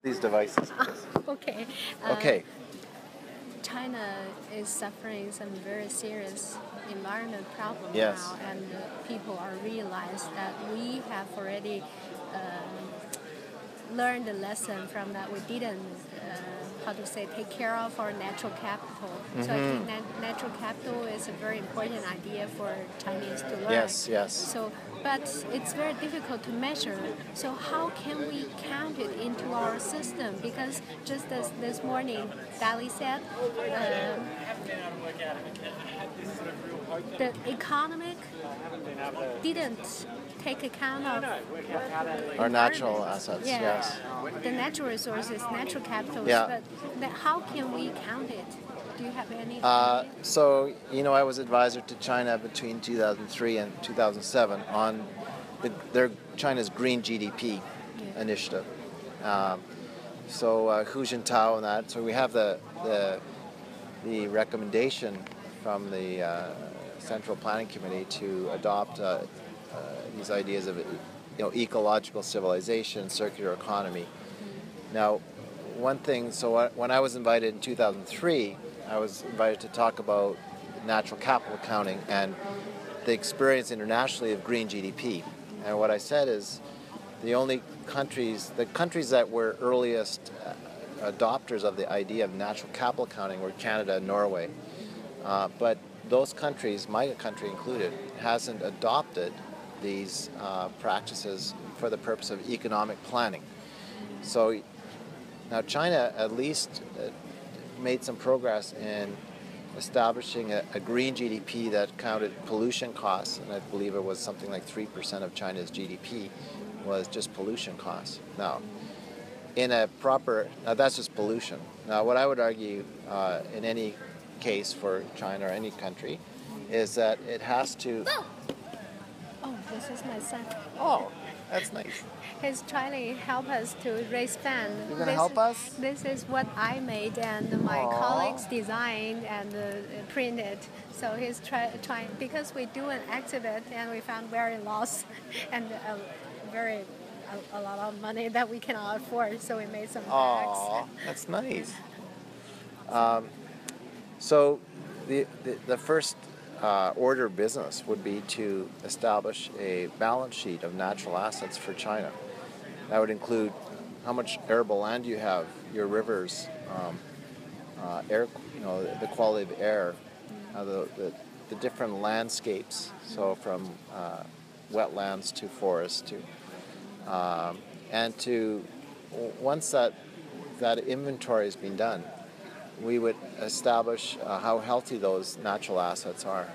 these devices. Okay. Okay. China is suffering some very serious environment problems Yes. now, and people are realized that we have already learned the lesson from that. We didn't, take care of our natural capital. So I think natural capital is a very important idea for Chinese to learn. Yes, yes. So, but it's very difficult to measure. So how can we count it into our system? Because just as this morning, Dali said, the economic didn't take account of Our natural environment. assets, Yeah. yes. The natural resources, natural capital. Yeah. But how can we count it? Do you have any? So, I was advisor to China between 2003 and 2007 on China's Green GDP initiative. Hu Jintao and that. So we have the recommendation from the Central Planning Committee to adopt these ideas of ecological civilization, circular economy. Now, one thing, when I was invited in 2003, I was invited to talk about natural capital accounting and the experience internationally of green GDP. And what I said is the countries that were earliest adopters of the idea of natural capital accounting were Canada and Norway. But those countries, my country included, hasn't adopted these practices for the purpose of economic planning. So now China at least made some progress in establishing a green GDP that counted pollution costs, and I believe it was something like 3% of China's GDP was just pollution costs. Now, that's just pollution. Now, what I would argue in any case for China or any country is that it has to... Oh, this is my son. Oh, that's nice. He's trying to help us to raise funds. You're going to help us? This is what I made and my colleagues designed and printed. So he's trying, because we do an exhibit and we found very lost and a lot of money that we cannot afford. So we made some bags. Oh, that's nice. So the first order of business would be to establish a balance sheet of natural assets for China. That would include how much arable land you have, your rivers, air, the quality of air, the different landscapes. So from wetlands to forests once that inventory has been done, we would establish how healthy those natural assets are.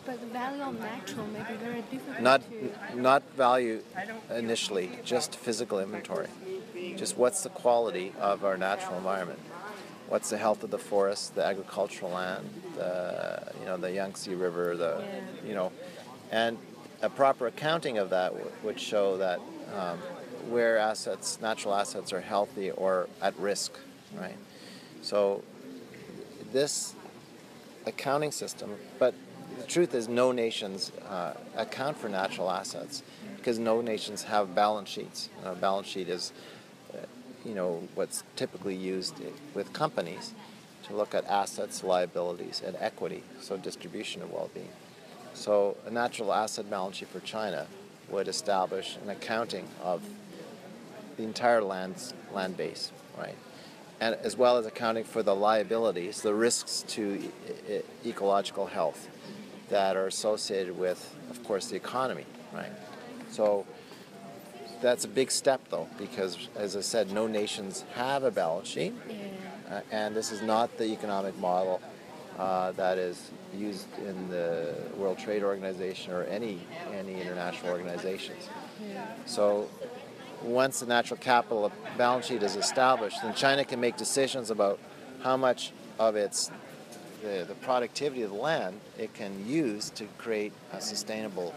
But the value of natural may be very difficult Not value initially, just physical inventory. Just what's the quality of our natural environment? What's the health of the forest, the agricultural land, the Yangtze River, and a proper accounting of that would show that where natural assets are healthy or at risk, right? So this accounting system, but the truth is no nations account for natural assets because no nations have balance sheets. A balance sheet is, what's typically used with companies to look at assets, liabilities, and equity, so distribution of well-being. So a natural asset balance sheet for China would establish an accounting of the entire land base, right? And as well as accounting for the liabilities, the risks to ecological health that are associated with, of course, the economy, right? So that's a big step, though, because, as I said, no nations have a balance sheet, and this is not the economic model that is used in the World Trade Organization or any international organizations. So once the natural capital balance sheet is established, then China can make decisions about how much of the productivity of the land it can use to create a sustainable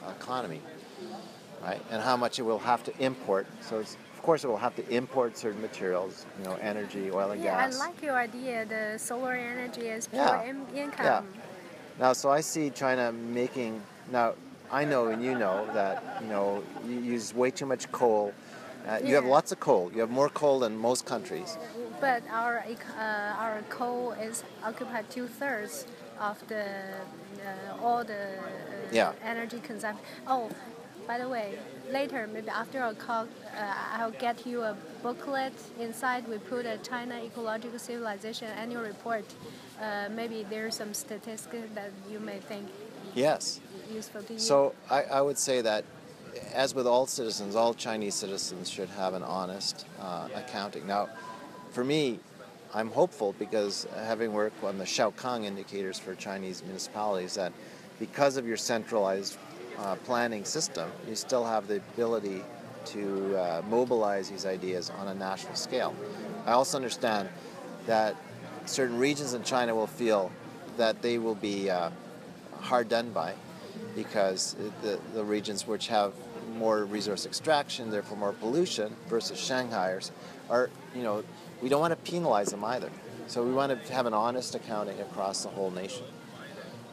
economy, right? And how much it will have to import. So of course it will have to import certain materials, energy, oil and gas. I like your idea, the solar energy as pure income. Yeah. Now, so I see China making, now I know and that, you use way too much coal You have lots of coal. You have more coal than most countries. But our coal is occupied 2/3 of the all the energy consumption. Oh, by the way, later maybe after our call, I'll get you a booklet. Inside we put a China Ecological Civilization annual report. Maybe there's some statistics that you may think useful to you. So I would say that, as with all citizens, all Chinese citizens should have an honest accounting. Now, for me, I'm hopeful because having worked on the Xiaokang indicators for Chinese municipalities, that because of your centralized planning system, you still have the ability to mobilize these ideas on a national scale. I also understand that certain regions in China will feel that they will be hard done by, because the regions which have more resource extraction, therefore more pollution, versus Shanghai are, we don't want to penalize them either. So we want to have an honest accounting across the whole nation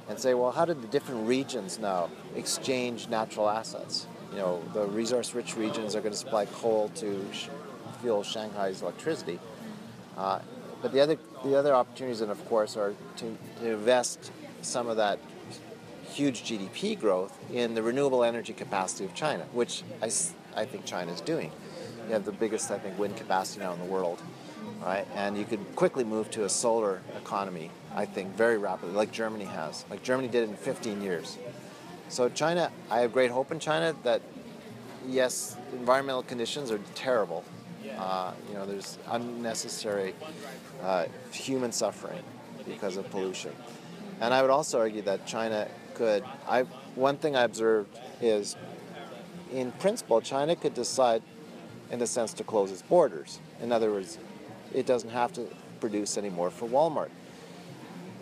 and say, well, how did the different regions now exchange natural assets? The resource-rich regions are going to supply coal to fuel Shanghai's electricity. But the other opportunities, and of course, are to invest some of that huge GDP growth in the renewable energy capacity of China, which I think China is doing. You have the biggest, I think, wind capacity now in the world, right? And you could quickly move to a solar economy, I think, very rapidly, like Germany has. Like Germany did it in 15 years. So China, I have great hope in China that, yes, environmental conditions are terrible. There's unnecessary human suffering because of pollution. And I would also argue that China could, one thing I observed is, in principle, China could decide, in a sense, to close its borders. In other words, it doesn't have to produce anymore for Walmart.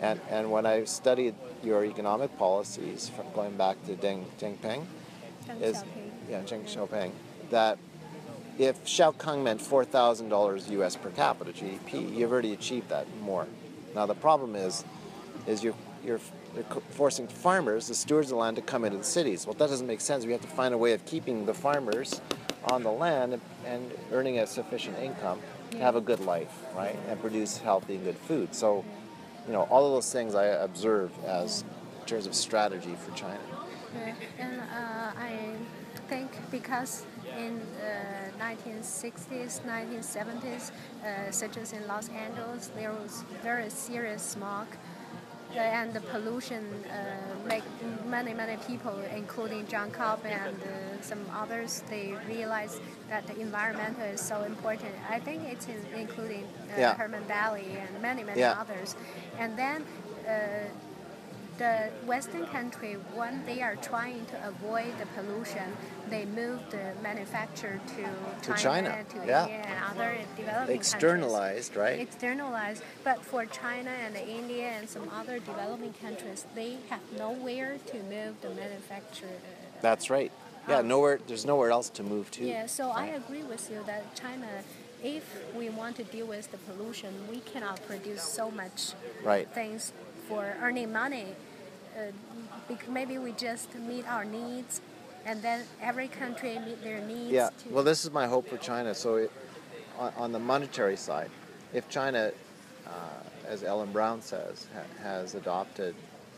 And when I studied your economic policies, from going back to Deng Xiaoping, that if Xiaokang meant $4,000 US per capita GDP, you've already achieved that more. Now the problem is you're forcing farmers, the stewards of the land, to come into the cities. Well, that doesn't make sense. We have to find a way of keeping the farmers on the land and earning a sufficient income to have a good life, right, and produce healthy and good food. So, all of those things I observe as in terms of strategy for China. And I think because in the 1960s, 1970s, such as in Los Angeles, there was very serious smog. And the pollution make many people, including John Cobb and some others, they realize that the environment is so important. I think it's including Herman Daly and many others. And then the Western country, when they are trying to avoid the pollution, they move the manufacture to China, to India and other developing externalized, countries. Right? Externalized. But for China and India and some other developing countries, they have nowhere to move the manufacture. That's right. Yeah, there's nowhere else to move to. Yeah, so I agree with you that China, if we want to deal with the pollution, we cannot produce so much things for earning money. Maybe we just meet our needs, and then every country meet their needs. Yeah, well, this is my hope for China. So on the monetary side, if China, as Ellen Brown says, has adopted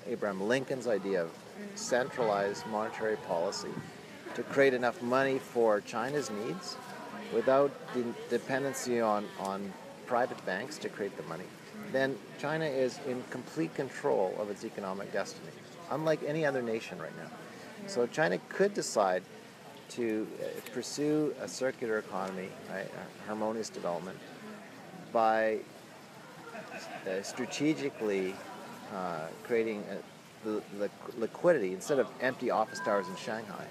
Abraham Lincoln's idea of centralized monetary policy to create enough money for China's needs without the dependency on private banks to create the money, then China is in complete control of its economic destiny, unlike any other nation right now. So China could decide to pursue a circular economy, right, a harmonious development, by strategically creating the liquidity. Instead of empty office towers in Shanghai,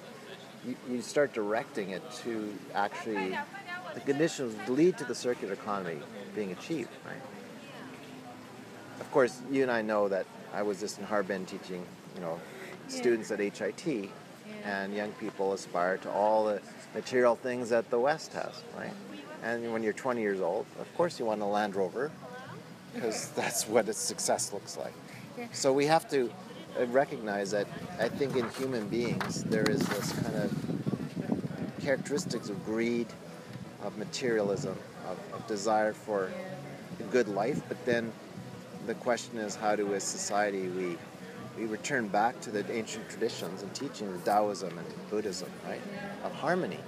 you start directing it to actually, the conditions lead to the circular economy being achieved, right? Of course, you and I know that I was just in Harbin teaching, students at HIT, and young people aspire to all the material things that the West has, right? And when you're 20 years old, of course you want a Land Rover, because that's what a success looks like. So we have to recognize that I think in human beings there is this kind of characteristics of greed of materialism, of desire for a good life. But then the question is, how do as society we return back to the ancient traditions and teachings of Taoism and Buddhism, right? Of harmony.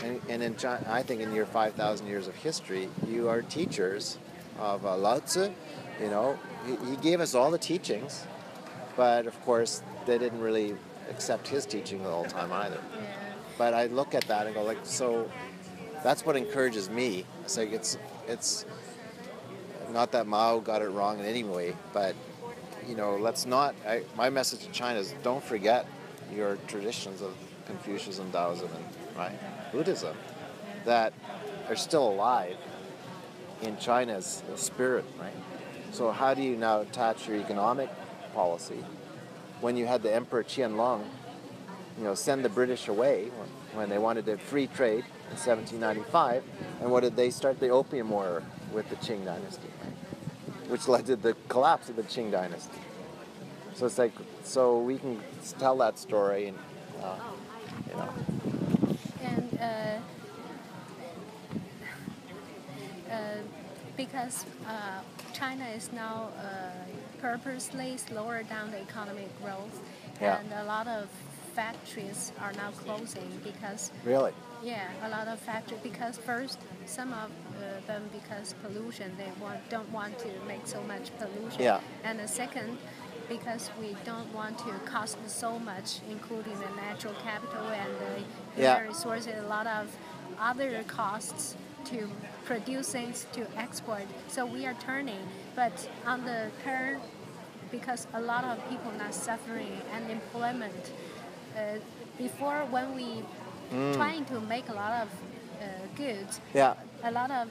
And in China, I think in your 5,000 years of history, you are teachers of Lao Tzu. You know, he gave us all the teachings, but of course they didn't really accept his teaching the whole time either. But I look at that and go like, so that's what encourages me. It's like it's not that Mao got it wrong in any way, but you know, let's not. My message to China is don't forget your traditions of Confucianism, Taoism, and right, Buddhism that are still alive in China's spirit, right? So how do you now attach your economic policy when you had the Emperor Qianlong, you know, send the British away when they wanted a free trade in 1795, and what did they start? The Opium War with the Qing dynasty, right? Which led to the collapse of the Qing dynasty. So it's like, so we can tell that story, and you know. And because China is now purposely slower down the economic growth, and a lot of factories are now closing because Really? Yeah, a lot of factories, because first some of them because pollution, they don't want to make so much pollution, and the second because we don't want to cost so much, including the natural capital and the human resources, a lot of other costs to produce things to export. So we are turning, but on the turn, because a lot of people are suffering unemployment. Before, when we trying to make a lot of goods, a lot of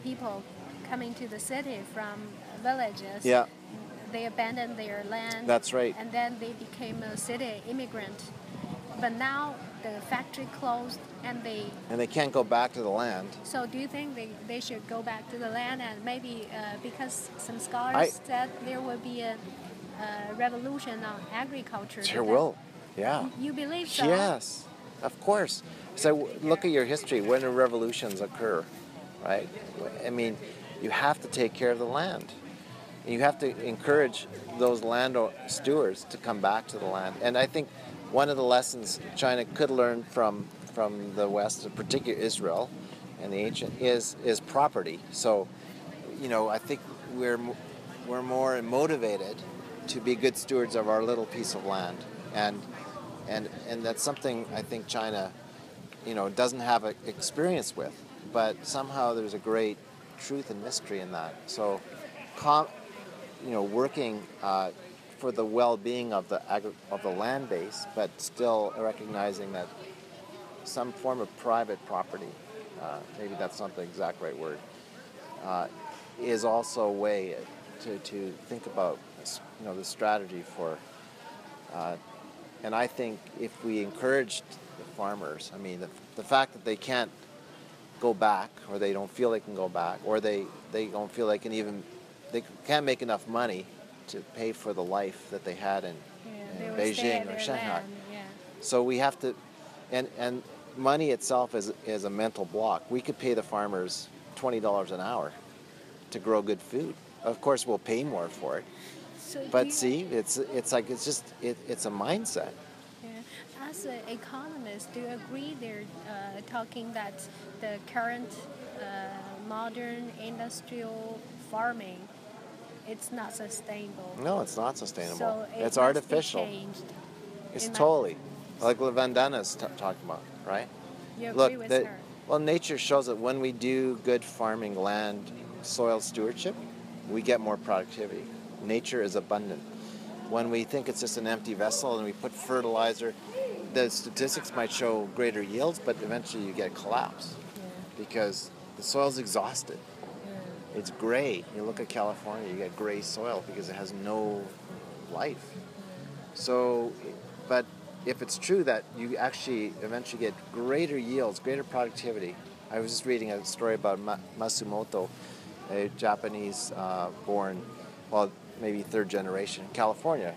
people coming to the city from villages, they abandoned their land. That's right. And then they became a city immigrant. But now the factory closed and they can't go back to the land. So do you think they should go back to the land, and maybe because some scholars said there will be a revolution on agriculture? There will, You believe so? Yes, of course. So look at your history. When do revolutions occur, right? I mean, you have to take care of the land. You have to encourage those land stewards to come back to the land. And I think one of the lessons China could learn from the West, in particular Israel and the ancient, is property. So, you know, I think we're more motivated to be good stewards of our little piece of land, and that's something I think China, you know, doesn't have experience with, but somehow there's a great truth and mystery in that. So, you know, working for the well-being of the land base, but still recognizing that some form of private property, maybe that's not the exact right word, is also a way to think about, you know, the strategy for. And I think if we encouraged the farmers, I mean, the fact that they can't go back, or they don't feel they can go back, or they don't feel they can't make enough money to pay for the life that they had in Beijing or Shanghai. So we have to, and money itself is a mental block. We could pay the farmers $20 an hour to grow good food. Of course, we'll pay more for it. But see, it's a mindset. As an economist, do you agree they're talking that the current modern industrial farming, it's not sustainable? No, it's not sustainable. So it's artificial. It's totally like what Vandana's talking about, right? You agree with her? Well, nature shows that when we do good farming, land, soil stewardship, we get more productivity. Nature is abundant. When we think it's just an empty vessel and we put fertilizer, the statistics might show greater yields, but eventually you get a collapse because the soil's exhausted. It's gray. You look at California, you get gray soil because it has no life. So, but if it's true that you actually eventually get greater yields, greater productivity. I was just reading a story about Matsumoto, a Japanese born, well, maybe third generation, in California,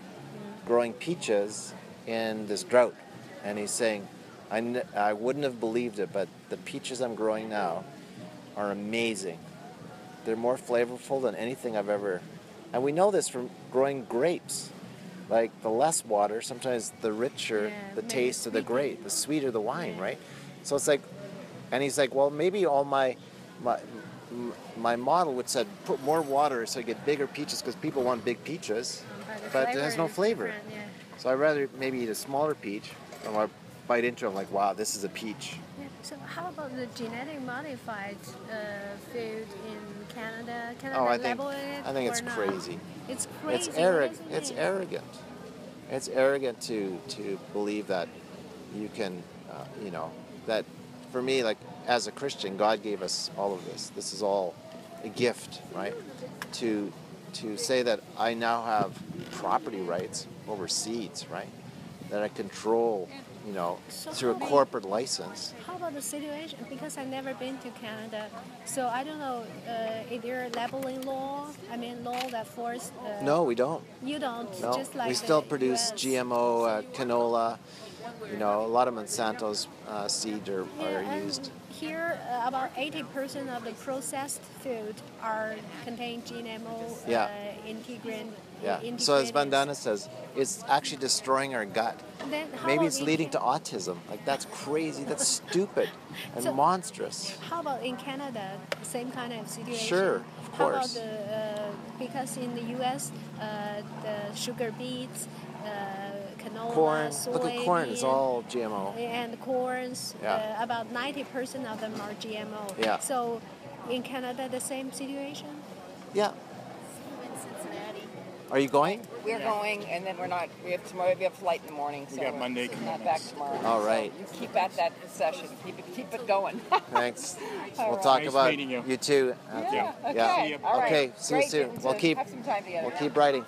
growing peaches in this drought. And he's saying, I wouldn't have believed it, but the peaches I'm growing now are amazing. They're more flavorful than anything I've ever... And we know this from growing grapes. Like, the less water, sometimes the richer the taste of the grape, the sweeter the wine, right? So it's like... And he's like, well, maybe all my model would said put more water so you get bigger peaches because people want big peaches, but it has no flavor. So I'd rather maybe eat a smaller peach, and I bite into it, I'm like, wow, this is a peach. Yeah. So how about the genetic modified food in Canada? Can I label it? I think it's not? crazy. It's crazy. It's arrogant. It's arrogant. It's arrogant to believe that you can, that for me, like as a Christian, God gave us all of this. This is all a gift, right? To say that I now have property rights over seeds, right? That I control, through a corporate license. How about the situation? Because I've never been to Canada, so I don't know. Is there a labeling law? I mean, law that force? No, we don't. You don't. No, just like we still the produce US. GMO canola. A lot of Monsanto's seeds are used. Here, about 80% of the processed food contain GMO integrant. Yeah. So as Vandana says, it's actually destroying our gut. Maybe it's leading to autism. Like, that's crazy. That's stupid and monstrous. How about in Canada? Same kind of situation. Sure, of course. How about because in the U.S. The sugar beets, canola, corn. soybean, Look at corn. It's all GMO. And corns. About 90% of them are GMO. Yeah. So in Canada, the same situation. Yeah. Are you going? We're going, and then we're not. We have tomorrow. We have flight in the morning, so we got Monday we're not back tomorrow. All right. So you keep at that session. Keep it going. Thanks. We'll right. talk Nice about meeting you. You too. Yeah. Okay. Yeah. All right. Okay. See you Great soon. getting to We'll keep. have some time together. We'll keep writing.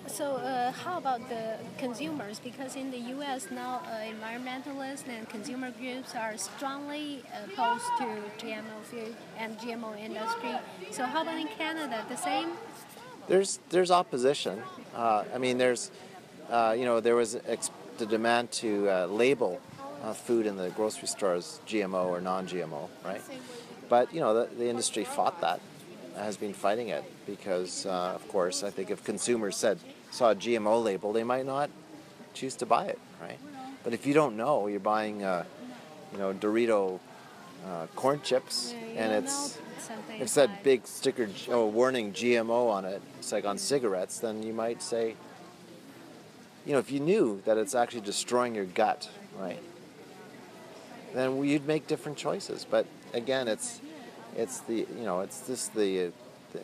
So how about the consumers? Because in the U.S. now, environmentalists and consumer groups are strongly opposed to GMO food and GMO industry. So how about in Canada? The same? There's opposition. There was the demand to label food in the grocery stores GMO or non-GMO, right? But the industry fought that, has been fighting it because, of course, I think if consumers saw a GMO label, they might not choose to buy it, right? But if you don't know, you're buying, Dorito corn chips, and it's that big sticker, warning GMO on it. It's like on cigarettes. Then you might say, if you knew that it's actually destroying your gut, right? Then you'd make different choices. But again, it's the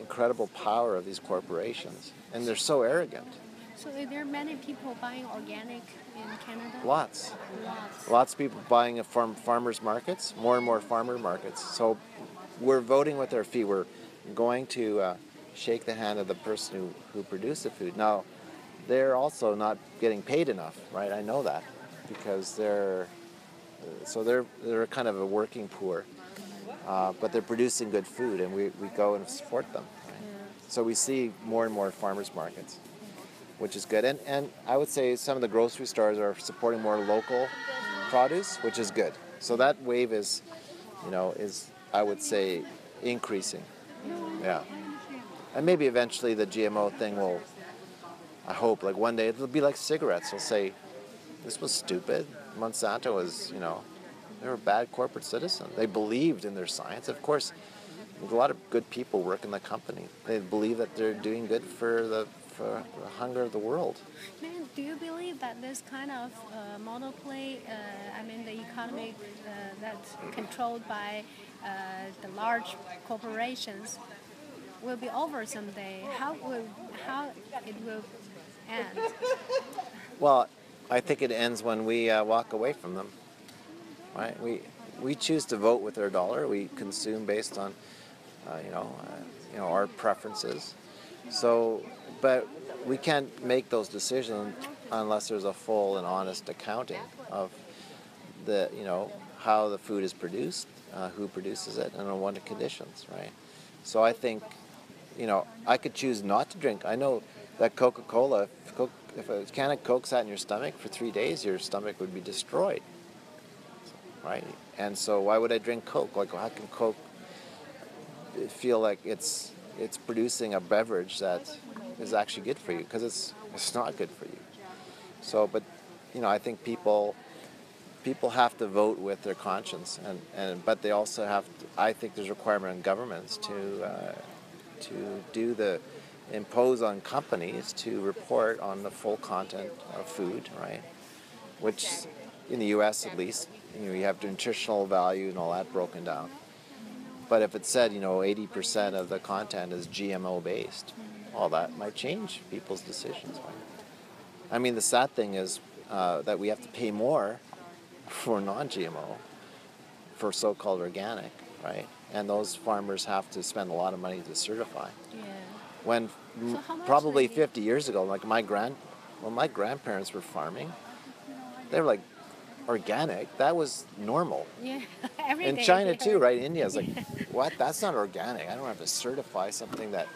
incredible power of these corporations, and they're so arrogant. So are there many people buying organic in Canada? Lots of people buying at farmers markets, more and more farmer markets. So we're voting with our feet. We're going to shake the hand of the person who produced the food. Now, they're also not getting paid enough, right? I know that, because they're kind of a working poor, but they're producing good food, and we go and support them. Right? Yeah. So we see more and more farmers markets, which is good. And I would say some of the grocery stores are supporting more local produce, which is good. So that wave is I would say increasing. Yeah. And maybe eventually the GMO thing will, I hope, like one day it'll be like cigarettes. They'll say, this was stupid. Monsanto was, they were a bad corporate citizen. They believed in their science. Of course, a lot of good people work in the company. They believe that they're doing good for the hunger of the world. Man, do you believe that this kind of monopoly, the economy that's controlled by the large corporations, will be over someday? How it will end? Well, I think it ends when we walk away from them. Right? We choose to vote with our dollar. We consume based on our preferences. So, but we can't make those decisions unless there's a full and honest accounting of the how the food is produced, who produces it, and on what conditions. Right? So I think I could choose not to drink. I know that Coca-Cola, if a can of Coke sat in your stomach for 3 days, your stomach would be destroyed, right? And so why would I drink Coke? Like, how can Coke feel like it's producing a beverage that is actually good for you? Because it's not good for you. So, but I think people have to vote with their conscience, but they also have to, I think there's a requirement on governments to impose on companies to report on the full content of food, right? Which in the U.S. at least, you have nutritional value and all that broken down. But if it said 80% of the content is GMO based, all that might change people's decisions, right? I mean, the sad thing is that we have to pay more for non-GMO, for so-called organic, right? And those farmers have to spend a lot of money to certify. Yeah. When So how much probably they- 50 years ago, like my grandparents were farming, they were like, organic, that was normal. Yeah. Every In day China we too, heard- right? India's like, what? That's not organic. I don't have to certify something that,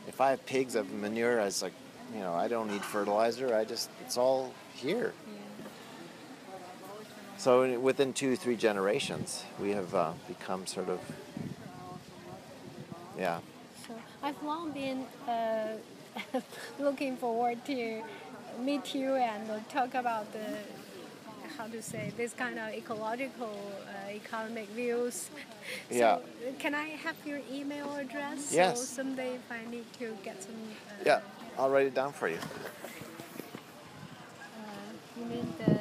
if I have pigs, I have manure, I was like, I don't need fertilizer. It's all here. So within 2-3 generations, we have become sort of, yeah. So I've long been looking forward to meet you and talk about this kind of ecological, economic views. So Yeah. Can I have your email address? Yes. So someday if I need to get some... Yeah, I'll write it down for you. You mean the